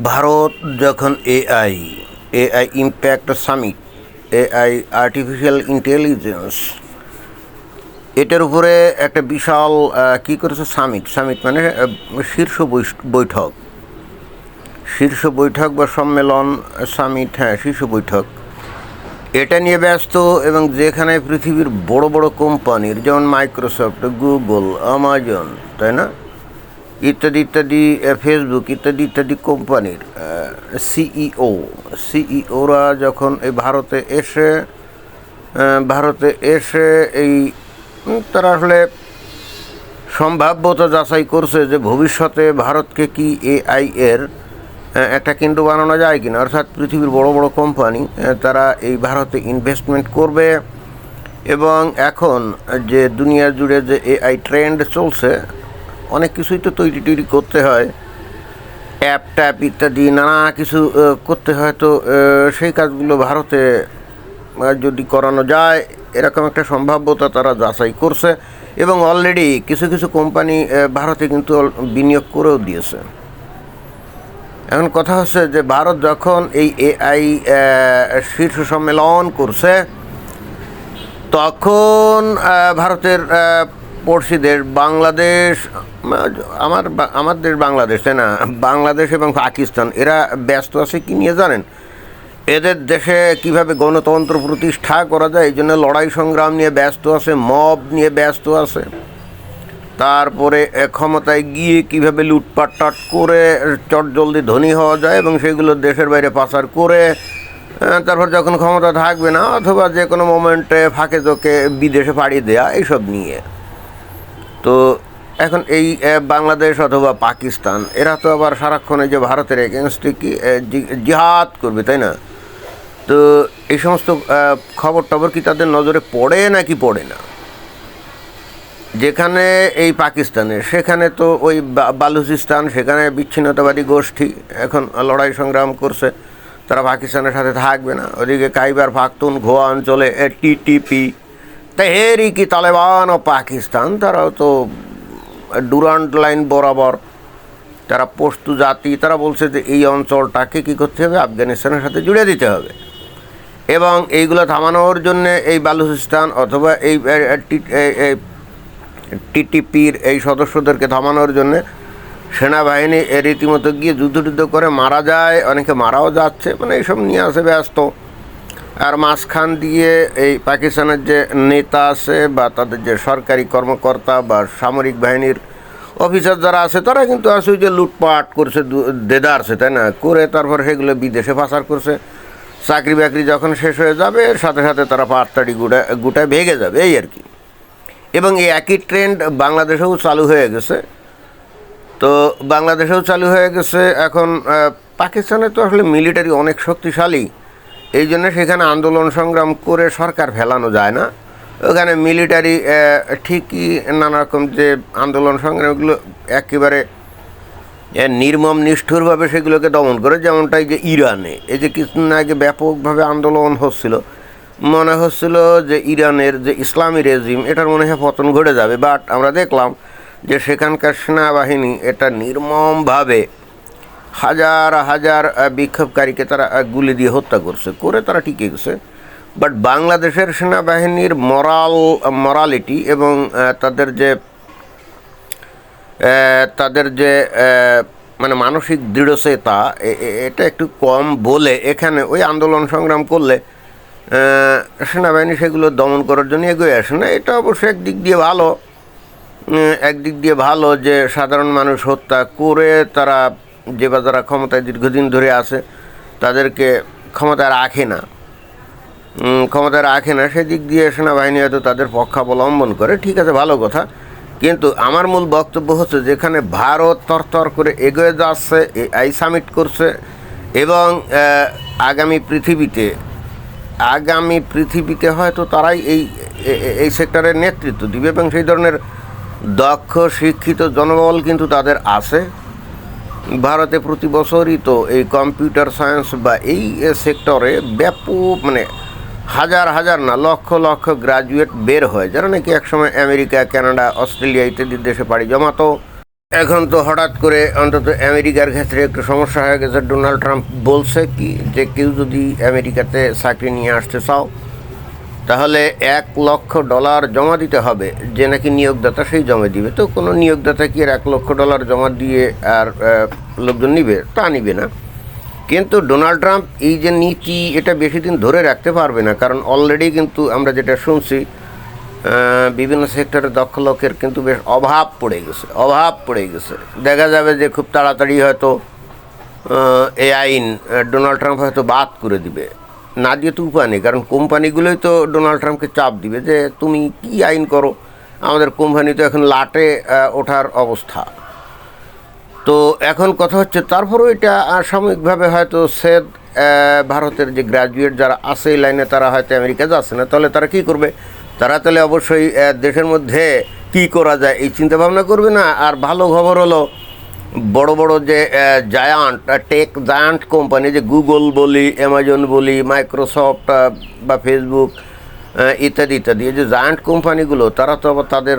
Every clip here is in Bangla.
ভারত যখন AI AI impact summit, AI artificial intelligence, এটার উপরে একটা বিশাল কী করেছে সামিট। সামিট মানে শীর্ষ বৈঠক, শীর্ষ বৈঠক বা সম্মেলন, সামিট, হ্যাঁ শীর্ষ বৈঠক, এটা নিয়ে ব্যস্ত। এবং যেখানে পৃথিবীর বড় বড় কোম্পানির যেমন মাইক্রোসফট, গুগল, আমাজন, তাই না, ইত্যাদি ইত্যাদি, ফেসবুক ইত্যাদি ইত্যাদি কোম্পানির সিইওরা যখন এই ভারতে এসে এই তারা আসলে সম্ভাব্যতা যাচাই করছে যে ভবিষ্যতে ভারতকে কি এআই এর একটা কেন্দ্র বানানো যায় কিনা। অর্থাৎ পৃথিবীর বড় বড় কোম্পানি তারা এই ভারতে ইনভেস্টমেন্ট করবে। এবং এখন যে দুনিয়া জুড়ে যে এআই ট্রেন্ড চলছে, অনেক কিছুই তো তৈরি করতে হয়, ট্যাপ ইত্যাদি নানা কিছু করতে হয়। তো সেই কাজগুলো ভারতে যদি করানো যায়, এরকম একটা সম্ভাব্যতা তারা যাচাই করছে। এবং অলরেডি কিছু কিছু কোম্পানি ভারতে কিন্তু বিনিয়োগ করেও দিয়েছে। এখন কথা হচ্ছে যে ভারত যখন এই এআই শীর্ষ সম্মেলন করছে, তখন ভারতের পড়শি দেশ বাংলাদেশ, আমাদের বাংলাদেশ, তাই না, বাংলাদেশ এবং পাকিস্তান, এরা ব্যস্ত আছে কি নিয়ে জানেন? এদের দেশে কিভাবে গণতন্ত্র প্রতিষ্ঠা করা যায় এই জন্য লড়াই সংগ্রাম নিয়ে ব্যস্ত আছে, মব নিয়ে ব্যস্ত আছে। তারপরে ক্ষমতায় গিয়ে কিভাবে লুটপাট করে চটজলদি ধনী হওয়া যায় এবং সেগুলো দেশের বাইরে পাচার করে তারপর যখন ক্ষমতা থাকবে না অথবা যে কোনো মোমেন্টে ফাঁকে চোখে বিদেশে পাড়ি দেয়া, এইসব নিয়ে। তো এখন এই বাংলাদেশ অথবা পাকিস্তান, এরা তো আবার সারাক্ষণে যে ভারতের এগেনস্টে কি জিহাদ করবে, তাই না? তো এই সমস্ত খবর কি তাদের নজরে পড়ে নাকি পড়ে না? যেখানে এই পাকিস্তানে, সেখানে তো ওই বালুচিস্তান, সেখানে বিচ্ছিন্নতাবাদী গোষ্ঠী এখন লড়াই সংগ্রাম করছে, তারা পাকিস্তানের সাথে থাকবে না। ওদিকে খাইবার পাখতুনখোয়া অঞ্চলে টিটিপি, তেহরিক-ই তালেবান ও পাকিস্তান, তারাও তো ডুরান্ট লাইন বরাবর, তারা পশতু জাতি, তারা বলছে যে এই অঞ্চলটাকে কী করতে হবে, আফগানিস্তানের সাথে জুড়ে দিতে হবে। এবং এইগুলো থামানোর জন্যে এই বালুচিস্তান অথবা এই টিটিপির এই সদস্যদেরকে থামানোর জন্যে সেনাবাহিনী রীতিমতো গিয়ে যুদ্ধ করে মারা যায়, অনেকে মারাও যাচ্ছে, মানে এইসব নিয়ে আসে ব্যস্ত। আর মাঝখান দিয়ে এই পাকিস্তানের যে নেতা আছে বা তাদের যে সরকারি কর্মকর্তা বা সামরিক বাহিনীর অফিসার যারা আছে, তারা কিন্তু আছে যে লুটপাট করছে, দেদারছে, তাই না, করে তারপর সেগুলো বিদেশে পাচার করছে। চাকরি বাকরি যখন শেষ হয়ে যাবে, সাথে সাথে তারা পাটতাড়ি গুটায় ভেঙে যাবে, এই আর কি। এবং এই একই ট্রেন্ড বাংলাদেশেও চালু হয়ে গেছে। তো বাংলাদেশেও চালু হয়ে গেছে। এখন পাকিস্তানে তো আসলে মিলিটারি অনেক শক্তিশালী, এই জন্য সেখানে আন্দোলন সংগ্রাম করে সরকার ফেলানো যায় না। ওখানে মিলিটারি ঠিকই নানা রকম যে আন্দোলন সংগ্রামগুলো একেবারে নির্মম নিষ্ঠুরভাবে সেগুলোকে দমন করে। যেমনটাই যে ইরানে এই যে কিছুদিন আগে ব্যাপকভাবে আন্দোলন হচ্ছিল, মনে হচ্ছিল যে ইরানের যে ইসলামী রেজিম, এটার মনে হয় পতন ঘটে যাবে। বাট আমরা দেখলাম যে সেখানকার সেনাবাহিনী এটা নির্মমভাবে হাজার হাজার বিক্ষোভকারীকে তারা গুলি দিয়ে হত্যা করে তারা টিকে গেছে। বাট বাংলাদেশের সেনাবাহিনীর মরালিটি এবং তাদের যে মানে মানসিক দৃঢ়চেতা, এটা একটু কম বলে এখানে ওই আন্দোলন সংগ্রাম করলে সেনাবাহিনী সেগুলো দমন করার জন্য এগিয়ে আসে না। এটা অবশ্য একদিক দিয়ে ভালো যে সাধারণ মানুষ হত্যা করে তারা যারা ক্ষমতায় দীর্ঘদিন ধরে আছে তাদেরকে ক্ষমতায় রাখে না, সেদিক দিয়ে সেনাবাহিনী হয়তো তাদের পক্ষাবলম্বন করে, ঠিক আছে, ভালো কথা। কিন্তু আমার মূল বক্তব্য হচ্ছে যেখানে ভারত তরতর করে এগিয়ে যাচ্ছে, এই সামিট করছে এবং আগামী পৃথিবীতে হয়তো তারাই এই সেক্টরের নেতৃত্ব দিবে এবং সেই ধরনের দক্ষ শিক্ষিত জনবল কিন্তু তাদের আছে। ভারতে প্রতি বছরই তো এই কম্পিউটার সায়েন্স বা এই সেক্টরে ব্যাপক, মানে হাজার হাজার না লক্ষ লক্ষ গ্রাজুয়েট বের হয়, যারা নাকি একসময় আমেরিকা, কানাডা, অস্ট্রেলিয়া ইত্যাদি দেশে পাড়ি জমাতো এখন তো হঠাৎ করে অন্তত আমেরিকার ক্ষেত্রে একটু সমস্যা হয়ে গেছে। ডোনাল্ড ট্রাম্প বলছে কি যে কেউ যদি আমেরিকাতে চাকরি নিয়ে আসতে চাও তাহলে $1,00,000 জমা দিতে হবে, যে নাকি নিয়োগদাতা সেই জমা দিবে। তো কোনো নিয়োগদাতা কি আর $1,00,000 জমা দিয়ে আর লোকজন নিবে? তা নিবে না। কিন্তু ডোনাল্ড ট্রাম্প এই যে নীতি, এটা বেশি দিন ধরে রাখতে পারবে না, কারণ অলরেডি কিন্তু আমরা যেটা শুনছি বিভিন্ন সেক্টরে দক্ষ লোকের কিন্তু বেশ অভাব পড়ে গেছে। দেখা যাবে যে খুব তাড়াতাড়ি হয়তো এই আইন ডোনাল্ড ট্রাম্প হয়তো বাদ করে দিবে। না দিয়ে তো উপায় নেই, কারণ কোম্পানিগুলোই তো ডোনাল্ড ট্রাম্পকে চাপ দিবে যে তুমি কি আইন করো, আমাদের কোম্পানি তো এখন লাটে ওঠার অবস্থা। তো এখন কথা হচ্ছে তারপরেও এটা সাময়িকভাবে হয়তো ভারতের যে গ্র্যাজুয়েট যারা আছে এই লাইনে তারা হয়তো আমেরিকা যাচ্ছে না, তাহলে তারা কী করবে? তারা তাহলে অবশ্যই দেশের মধ্যে কী করা যায় এই চিন্তাভাবনা করবে না। আর ভালো খবর হলো বড় বড় যে টেক জায়ান্ট কোম্পানি, যে গুগল বলি, অ্যামাজন বলি, মাইক্রোসফট বা ফেসবুক ইত্যাদি ইত্যাদি, এই যে জায়ান্ট কোম্পানিগুলো, তারা তো আবার তাদের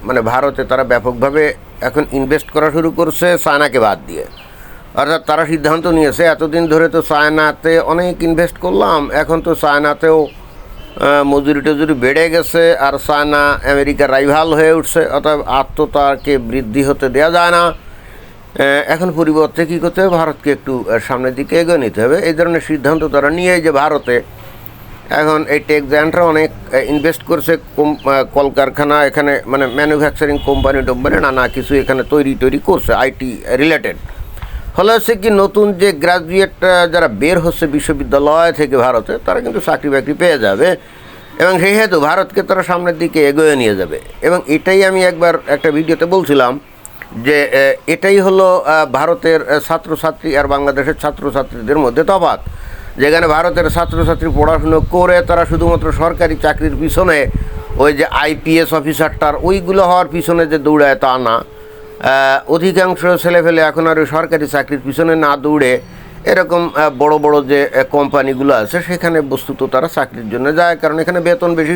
মানে ভারতে তারা ব্যাপকভাবে এখন ইনভেস্ট করা শুরু করছে চায়নাকে বাদ দিয়ে। অর্থাৎ তারা সিদ্ধান্ত নিয়েছে এতদিন ধরে তো চায়নাতে অনেক ইনভেস্ট করলাম, এখন তো চায়নাতেও মজুরি টজুরি বেড়ে গেছে, আর চায়না আমেরিকার রাইভাল হয়ে উঠছে, অর্থাৎ আত্মতাকে বৃদ্ধি হতে দেওয়া যায় না। এখন পরিবর্তে কী করতে হবে? ভারতকে একটু সামনের দিকে এগিয়ে নিতে হবে। এই ধরনের সিদ্ধান্ত তারা নিয়ে যে ভারতে এখন এই টেক জায়ান্টরা অনেক ইনভেস্ট করছে, কলকারখানা এখানে মানে ম্যানুফ্যাকচারিং কোম্পানি টোম্পানি নানা কিছু এখানে তৈরি করছে আইটি রিলেটেড। ফলে হচ্ছে কি নতুন যে গ্র্যাজুয়েট যারা বের হচ্ছে বিশ্ববিদ্যালয় থেকে ভারতে, তারা কিন্তু চাকরি বাকরি পেয়ে যাবে, এবং সেই হেতু ভারতকে তারা সামনের দিকে এগিয়ে নিয়ে যাবে। এবং এটাই আমি একবার একটা ভিডিওতে বলছিলাম যে এটাই হলো ভারতের ছাত্রছাত্রী আর বাংলাদেশের ছাত্রছাত্রীদের মধ্যে তফাৎ। যেখানে ভারতের ছাত্রছাত্রী পড়াশুনো করে তারা শুধুমাত্র সরকারি চাকরির পিছনে, ওই যে আইপিএস অফিসারটার ওইগুলো হওয়ার পিছনে যে দৌড়ায় তা না, অধিকাংশ ছেলেফেলে এখন আর ওই সরকারি চাকরির পিছনে না দৌড়ে এরকম বড় বড় যে কোম্পানিগুলো আছে সেখানে বস্তুত তারা চাকরির জন্য যায়, কারণ এখানে বেতন বেশি,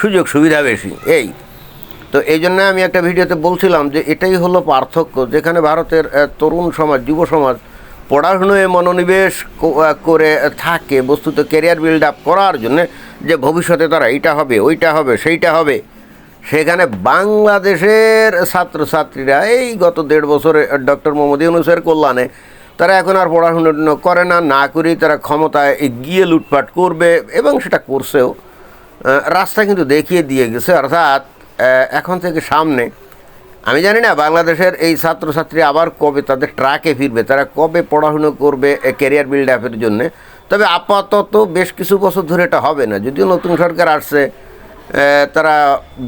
সুযোগ সুবিধা বেশি। তো এই জন্য আমি একটা ভিডিওতে বলছিলাম যে এটাই হলো পার্থক্য, যেখানে ভারতের তরুণ সমাজ, যুব সমাজ পড়াশুনোয় মনোনিবেশ করে থাকে বস্তুত ক্যারিয়ার বিল্ড আপ করার জন্যে, যে ভবিষ্যতে তারা এইটা হবে, ওইটা হবে, সেইটা হবে। সেখানে বাংলাদেশের ছাত্রছাত্রীরা এই গত 1.5 বছরে ডক্টর মোহাম্মদ ইউনূসের কল্যাণে তারা এখন আর পড়াশুনো করে না করেই তারা ক্ষমতায় গিয়ে লুটপাট করবে, এবং সেটা করছেও। রাস্তা কিন্তু দেখিয়ে দিয়ে গেছে। অর্থাৎ এখন থেকে সামনে আমি জানি না বাংলাদেশের এই ছাত্রছাত্রী আবার কবে তাদের ট্র্যাকে ফিরবে, তারা কবে পড়াশুনো করবে ক্যারিয়ার বিল্ড আপের জন্যে। তবে আপাতত বেশ কিছু বছর ধরে এটা হবে না, যদিও নতুন সরকার আসছে, তারা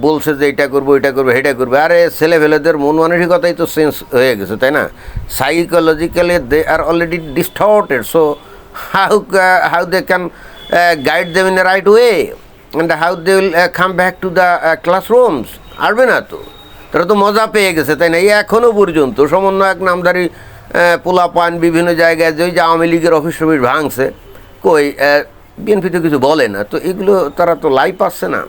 বলছে যে এটা করবো, এটা করবো, সেটা করবে। আরে ছেলেফেলেদের মন মানসিকতাই তো চেঞ্জ হয়ে গেছে, তাই না? Psychologically they are already distorted, so how they can guide them in the right way and how they will come back to the classrooms. আসবে না তো, তারা তো মজা পেয়ে গেছে, তাই না? এই এখনও পর্যন্ত সমন্বয়ক নামধারী পোলাপান বিভিন্ন জায়গায় যে ওই যে আওয়ামী লীগের অফিস টফিস ভাঙছে, কই বিএনপি তো কিছু বলে না, তো এগুলো তারা তো লাইভ পাচ্ছে না।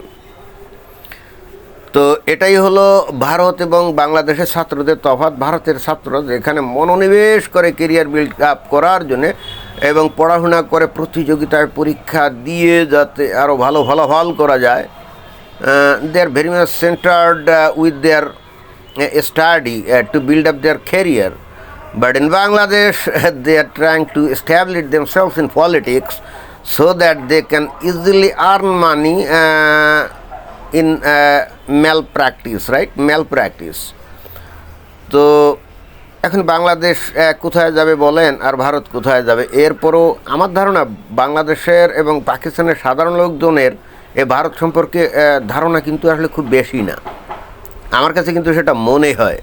তো এটাই হলো ভারত এবং বাংলাদেশের ছাত্রদের তফাৎ। ভারতের ছাত্ররা এখানে মনোনিবেশ করে কেরিয়ার বিল্ড আপ করার জন্যে এবং পড়াশোনা করে প্রতিযোগিতায় পরীক্ষা দিয়ে যাতে আরও ভালো ফলাফল করা যায়, they are very much centered with their study to build up their career. But in Bangladesh, they are trying to establish themselves in politics so that they can easily earn money in malpractice, right? Malpractice. তো এখন বাংলাদেশ কোথায় যাবে বলেন, আর ভারত কোথায় যাবে? এরপরও আমার ধারণা বাংলাদেশের এবং পাকিস্তানের সাধারণ লোকজনের এ ভারত সম্পর্কে ধারণা কিন্তু আসলে খুব বেশি না। আমার কাছে কিন্তু সেটা মনে হয়।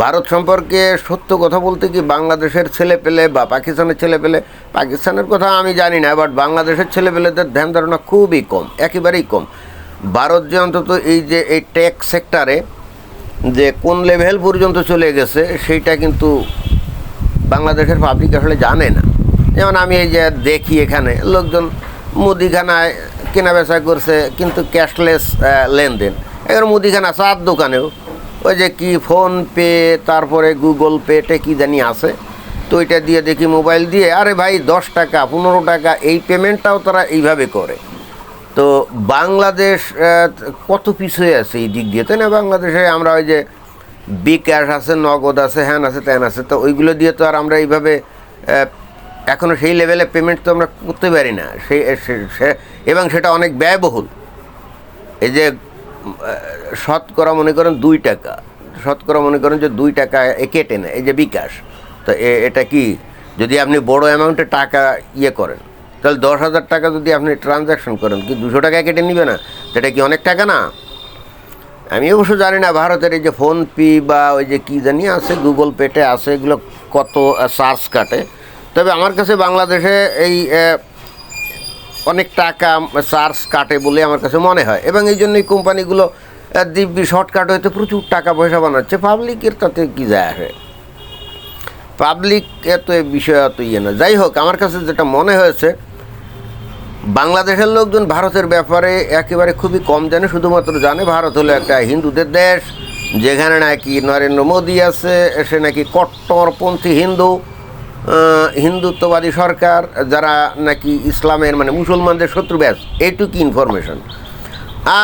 ভারত সম্পর্কে সত্য কথা বলতে কি বাংলাদেশের ছেলেপেলে বা পাকিস্তানের ছেলেপেলে, পাকিস্তানের কথা আমি জানি না, বাট বাংলাদেশের ছেলেপেলেদের ধ্যান ধারণা খুবই কম, একেবারেই কম। ভারত যে অন্তত এই যে এই টেক সেক্টরে যে কোন লেভেল পর্যন্ত চলে গেছে সেইটা কিন্তু বাংলাদেশের পাবলিক আসলে জানে না। যেমন আমি এই যে দেখি এখানে লোকজন মুদিখানায় কেনাবেচা করছে কিন্তু ক্যাশলেস লেনদেন। এবার মুদিখানা চার দোকানেও ওই যে কি ফোনপে, তারপরে গুগল পেটে কি জানি আছে, তো ওইটা দিয়ে দেখি মোবাইল দিয়ে, আরে ভাই 10 টাকা 15 টাকা এই পেমেন্টটাও তারা এইভাবে করে। তো বাংলাদেশ কত পিছিয়ে আছে এই দিক দিয়ে, তাই না? বাংলাদেশে আমরা ওই যে বিকাশ আছে, নগদ আছে, হ্যান আছে, ত্যান আছে, তো ওইগুলো দিয়ে তো আর আমরা এইভাবে এখনও সেই লেভেলে পেমেন্ট তো আমরা করতে পারি না, এবং সেটা অনেক ব্যয়বহুল। এই যে শতকরা মনে করেন 2 টাকা, শতকরা মনে করেন যে 2 টাকা কেটে নেয় এই যে বিকাশ। তো এটা কি, যদি আপনি বড় অ্যামাউন্টে টাকা করেন, তাহলে 10,000 টাকা যদি আপনি ট্রানজ্যাকশন করেন, কি 200 টাকা কেটে নিবে না? সেটা কি অনেক টাকা না? আমি অবশ্য জানি না ভারতের এই যে ফোনপে বা ওই যে কী জানি আছে, গুগল পেটে আছে, এগুলো কত চার্জ কাটে। তবে আমার কাছে বাংলাদেশে এই অনেক টাকা চার্জ কাটে বলে আমার কাছে মনে হয়, এবং এই জন্যই কোম্পানিগুলো দিব্যি শর্টকাট হইতে প্রচুর টাকা পয়সা বানাচ্ছে। পাবলিকের তাতে কী যায় আসে? পাবলিক এত এ বিষয় এত না। যাই হোক, আমার কাছে যেটা মনে হয়েছে, বাংলাদেশের লোকজন ভারতের ব্যাপারে একেবারে খুবই কম জানে। শুধুমাত্র জানে ভারত হলো একটা হিন্দুদের দেশ, যেখানে নাকি নরেন্দ্র মোদী আছে, সে নাকি কট্টরপন্থী হিন্দুত্ববাদী সরকার, যারা নাকি ইসলামের মানে মুসলমানদের শত্রু, ব্যাস এইটুকু ইনফরমেশন।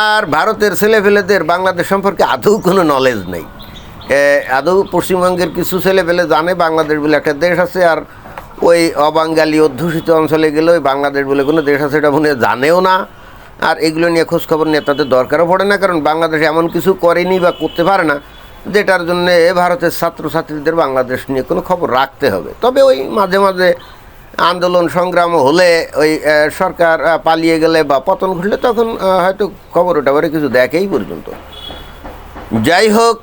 আর ভারতের ছেলেপেলেদের বাংলাদেশ সম্পর্কে আদৌ কোনো নলেজ নেই। আদৌ পশ্চিমবঙ্গের কিছু ছেলেপেলে জানে বাংলাদেশ বলে একটা দেশ আছে, আর ওই অবাঙ্গালি অধ্যুষিত অঞ্চলে গেলে ওই বাংলাদেশ বলে কোনো দেশ আছে এটা মনে জানেও না। আর এগুলো নিয়ে খোঁজখবর নিয়ে তাদের দরকারও পড়ে না, কারণ বাংলাদেশ এমন কিছু করেনি বা করতে পারে না যেটার জন্যে ভারতের ছাত্রছাত্রীদের বাংলাদেশ নিয়ে কোনো খবর রাখতে হবে। তবে ওই মাঝে মাঝে আন্দোলন সংগ্রাম হলে, ওই সরকার পালিয়ে গেলে বা পতন ঘটলে, তখন হয়তো খবর ওটা কিছু দেখেই পর্যন্ত। যাই হোক,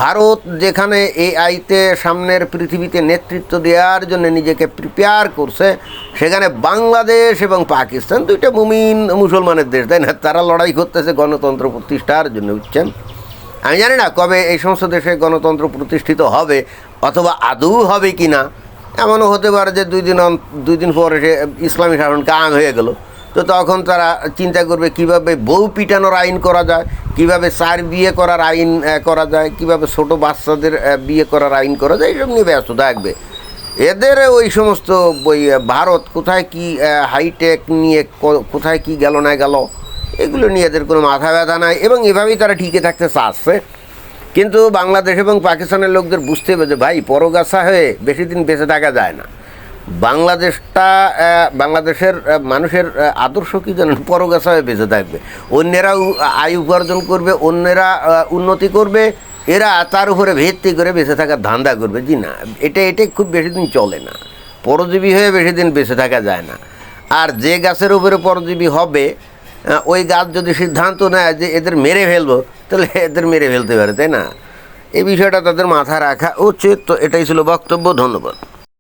ভারত যেখানে এআইতে সামনের পৃথিবীতে নেতৃত্ব দেওয়ার জন্য নিজেকে প্রিপেয়ার করছে, সেখানে বাংলাদেশ এবং পাকিস্তান দুইটা মুমিন মুসলমানের দেশ, তাই না? তারা লড়াই করতেছে গণতন্ত্র প্রতিষ্ঠার জন্য, বুঝছেন? আমি জানি না কবে এই সমস্ত দেশে গণতন্ত্র প্রতিষ্ঠিত হবে, অথবা আদৌ হবে কি না। এমনও হতে পারে যে 2 দিন পরে সে ইসলামী শাসন কায়েম হয়ে গেল, তো তখন তারা চিন্তা করবে কীভাবে বউ পিটানোর আইন করা যায়, কীভাবে 4 বিয়ে করার আইন করা যায়, কীভাবে ছোটো বাচ্চাদের বিয়ে করার আইন করা যায়, এইসব নিয়ে ব্যস্ত থাকবে। এদের ওই সমস্ত ভারত কোথায় কি হাইটেক নিয়ে কোথায় কি গেল না গেল, এগুলো নিয়ে এদের কোনো মাথা ব্যথা নাই, এবং এভাবেই তারা টিকে থাকতে চাচ্ছে। কিন্তু বাংলাদেশ এবং পাকিস্তানের লোকদের বুঝতে হবে যে ভাই, পরগাছা হয়ে বেশি দিন বেঁচে থাকা যায় না। বাংলাদেশের মানুষের আদর্শ কী জানেন? পরগাছা হয়ে বেঁচে থাকবে। অন্যেরা আয় উপার্জন করবে, অন্যেরা উন্নতি করবে, এরা তার উপরে ভিত্তি করে বেঁচে থাকার ধান্দা করবে। জি না, এটা খুব বেশি দিন চলে না। পরজীবী হয়ে বেশি দিন বেঁচে থাকা যায় না। আর যে গাছের উপরে পরজীবী হবে, ওই গাছ যদি সিদ্ধান্ত নেয় যে এদের মেরে ফেলবো, তাহলে এদের মেরে ফেলতে পারে, তাই না? এই বিষয়টা তাদের মাথায় রাখা উচিত। তো এটাই ছিল বক্তব্য। ধন্যবাদ।